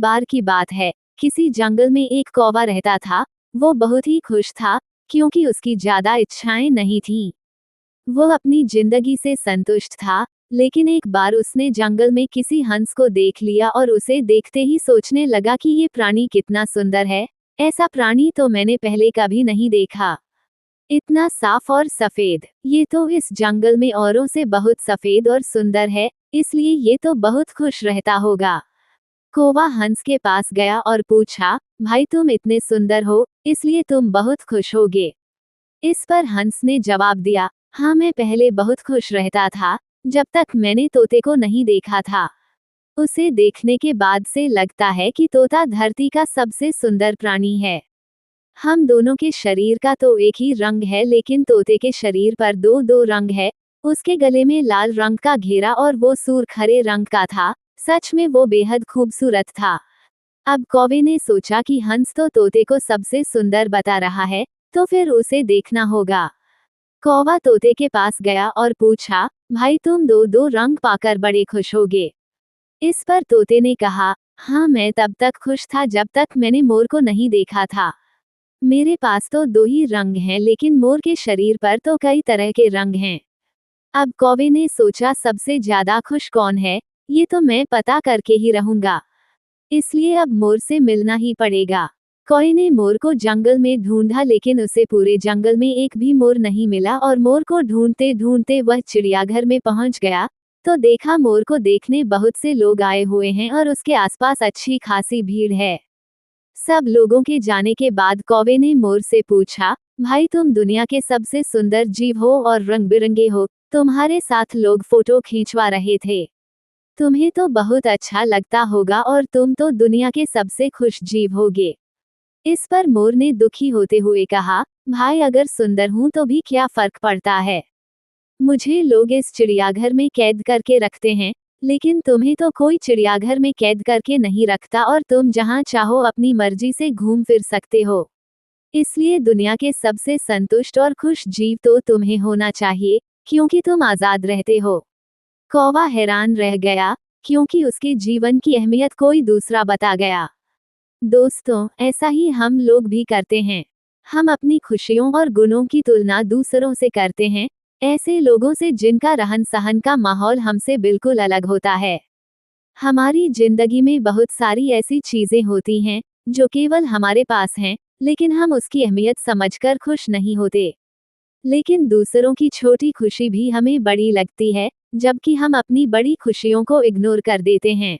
बार की बात है, किसी जंगल में एक कौवा रहता था। वो बहुत ही खुश था, क्योंकि उसकी ज्यादा इच्छाएं नहीं थीं। वो अपनी जिंदगी से संतुष्ट था, लेकिन एक बार उसने जंगल में किसी हंस को देख लिया और उसे देखते ही सोचने लगा कि ये प्राणी कितना सुंदर है। ऐसा प्राणी तो मैंने पहले कभी नहीं देखा। इतना साफ और सफेद, ये तो इस जंगल में औरों से बहुत सफेद और सुंदर है, इसलिए ये तो बहुत खुश रहता होगा। कौवा हंस के पास गया और पूछा, भाई तुम इतने सुंदर हो, इसलिए तुम बहुत खुश होगे। इस पर हंस ने जवाब दिया, हाँ मैं पहले बहुत खुश रहता था, जब तक मैंने तोते को नहीं देखा था। उसे देखने के बाद से लगता है कि तोता धरती का सबसे सुंदर प्राणी है। हम दोनों के शरीर का तो एक ही रंग है, लेकिन तोते के शरीर पर दो दो रंग है। उसके गले में लाल रंग का घेरा और वो सूर्ख हरे रंग का था। सच में वो बेहद खूबसूरत था। अब कौवे ने सोचा कि हंस तो तोते को सबसे सुंदर बता रहा है, तो फिर उसे देखना होगा। कौवा तोते के पास गया और पूछा, भाई तुम दो दो रंग पाकर बड़े खुश होगे। इस पर तोते ने कहा, हाँ मैं तब तक खुश था जब तक मैंने मोर को नहीं देखा था। मेरे पास तो दो ही रंग हैं, लेकिन मोर के शरीर पर तो कई तरह के रंग हैं। अब कौवे ने सोचा सबसे ज्यादा खुश कौन है, ये तो मैं पता करके ही रहूंगा। इसलिए अब मोर से मिलना ही पड़ेगा। कौवे ने मोर को जंगल में ढूंढा, लेकिन उसे पूरे जंगल में एक भी मोर नहीं मिला और मोर को ढूंढते ढूंढते वह चिड़ियाघर में पहुंच गया, तो देखा मोर को देखने बहुत से लोग आए हुए हैं और उसके आसपास अच्छी खासी भीड़ है। सब लोगों के जाने के बाद कौवे ने मोर से पूछा, भाई तुम दुनिया के सबसे सुंदर जीव हो और रंग बिरंगे हो, तुम्हारे साथ लोग फोटो खींचवा रहे थे। तुम्हें तो बहुत अच्छा लगता होगा और तुम तो दुनिया के सबसे खुश जीव होगे। इस पर मोर ने दुखी होते हुए कहा, भाई अगर सुंदर हूं तो भी क्या फर्क पड़ता है। मुझे लोग इस चिड़ियाघर में कैद करके रखते हैं, लेकिन तुम्हें तो कोई चिड़ियाघर में कैद करके नहीं रखता और तुम जहां चाहो अपनी मर्जी से घूम फिर सकते हो। इसलिए दुनिया के सबसे संतुष्ट और खुश जीव तो तुम्हें होना चाहिए, क्योंकि तुम आजाद रहते हो। कौवा हैरान रह गया, क्योंकि उसके जीवन की अहमियत कोई दूसरा बता गया। दोस्तों, ऐसा ही हम लोग भी करते हैं। हम अपनी खुशियों और गुणों की तुलना दूसरों से करते हैं, ऐसे लोगों से जिनका रहन सहन का माहौल हमसे बिल्कुल अलग होता है। हमारी जिंदगी में बहुत सारी ऐसी चीजें होती हैं जो केवल हमारे पास हैं, लेकिन हम उसकी अहमियत समझकर खुश नहीं होते। लेकिन दूसरों की छोटी खुशी भी हमें बड़ी लगती है, जबकि हम अपनी बड़ी खुशियों को इग्नोर कर देते हैं।